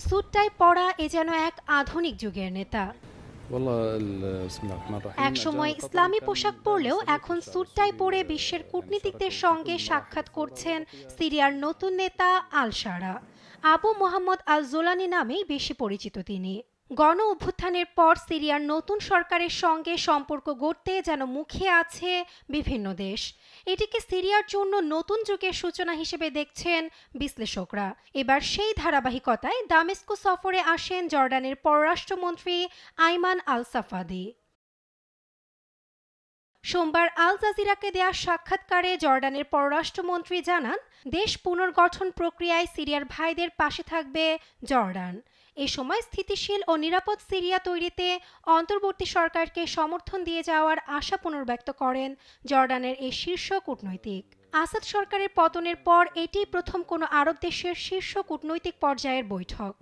Sweet টাই পরা এ যেন এক আধুনিক যুগের নেতা। একসময় ইসলামী পোশাক পরলেও এখন স্যুট টাই পরে বিশ্বের কূটনীতিকদের সঙ্গে সাক্ষাৎ করছেন সিরিয়ার নতুন নেতা আল শারা। আবু মোহাম্মদ আল জোলানি নামেই বেশি পরিচিত তিনি। গণ অভ্যুত্থানের পর সিরিয়ার নতুন সরকারের সঙ্গে সম্পর্ক গড়তে যেন মুখে আছে বিভিন্ন দেশ। এটিকে সিরিয়ার জন্য নতুন যুগের সূচনা হিসেবে দেখছেন বিশ্লেষকরা। এবার সেই ধারাবাহিকতায় দামেস্ক সফরে আসেন জর্ডানের পররাষ্ট্রমন্ত্রী আইমান আল সাফাদি। সোমবার আল জাজিরাকে দেয়া সাক্ষাৎকারে জর্ডানের পররাষ্ট্রমন্ত্রী জানান, দেশ পুনর্গঠন প্রক্রিয়ায় সিরিয়ার ভাইদের পাশে থাকবে জর্ডান। এ সময় স্থিতিশীল ও নিরাপদ সিরিয়া তৈরিতে অন্তর্বর্তী সরকারকে সমর্থন দিয়ে যাওয়ার আশা পুনর্ব্যক্ত করেন জর্ডানের এই শীর্ষ কূটনৈতিক। আসাদ সরকারের পতনের পর এটি প্রথম কোনো আরব দেশের শীর্ষ কূটনৈতিক পর্যায়ের বৈঠক।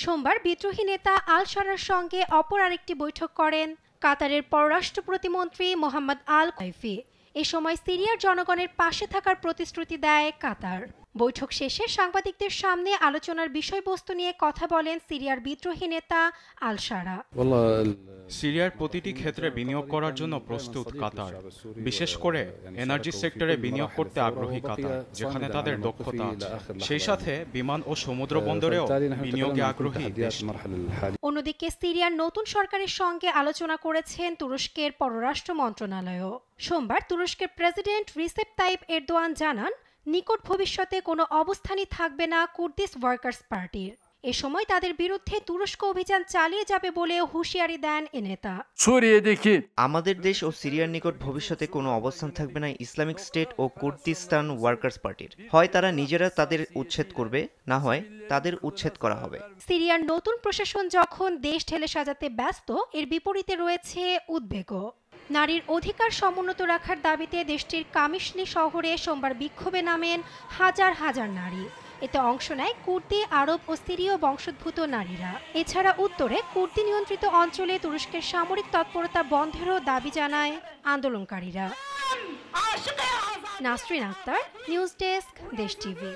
সোমবার বিদ্রোহী নেতা আল শারার সঙ্গে অপর আরেকটি বৈঠক করেন কাতারের পররাষ্ট্র প্রতিমন্ত্রী মোহাম্মদ আল কাইফি। এ সময় সিরিয়ার জনগণের পাশে থাকার প্রতিশ্রুতি দেয় কাতার। বৈঠক শেষে সাংবাদিকদের সামনে আলোচনার বিষয়বস্তু নিয়ে কথা বলেন সিরিয়ার বিদ্রোহী নেতা আল শারা। সিরিয়ার প্রতিটি ক্ষেত্রে বিনিয়োগ করার জন্য প্রস্তুত কাতার, বিশেষ করে এনার্জি সেক্টরে বিনিয়োগ করতে আগ্রহী কাতার, যেখানে তাদের দক্ষতা আছে। সেই সাথে বিমান ও সমুদ্র বন্দরেও বিনিয়োগে আগ্রহী দেশ। অন্যদিকে সিরিয়ার নতুন সরকারের সঙ্গে আলোচনা করেছেন তুরস্কের পররাষ্ট্র মন্ত্রণালয়ও। সোমবার তুরস্কের প্রেসিডেন্ট রিসেপ তাইপ এরদোয়ান জানান, নিকট ভবিষ্যতে কোনো অবস্থানই থাকবে না কুর্দিশ ওয়ার্কার্স পার্টির। এ সময় তাদের বিরুদ্ধে তুরস্ক অভিযান চালিয়ে যাবে বলে হুঁশিয়ারি দেন এ নেতা। আমাদের দেশ ও সিরিয়ার নিকট ভবিষ্যতে কোনো অবস্থান থাকবে না ইসলামিক স্টেট ও কুর্দিস্তান ওয়ার্কার্স পার্টির। হয় তারা নিজেরা তাদের উচ্ছেদ করবে, না হয় তাদের উচ্ছেদ করা হবে। সিরিয়ার নতুন প্রশাসন যখন দেশ ঢেলে সাজাতে ব্যস্ত, এর বিপরীতে রয়েছে উদ্বেগও। নারীর অধিকার সমুন্নত রাখার দাবিতে দেশটির কামিশলি শহরে সোমবার বিক্ষোভে নামেন হাজার হাজার নারী। এতে অংশ নেয় কুর্দি, আরব ও সিরীয় বংশোদ্ভূত নারীরা। এছাড়া উত্তরে কুর্দি নিয়ন্ত্রিত অঞ্চলে তুরস্কের সামরিক তৎপরতা বন্ধেরও দাবি জানায় আন্দোলনকারীরা। নাসরিন আক্তার, নিউজ ডেস্ক, দেশ টিভি।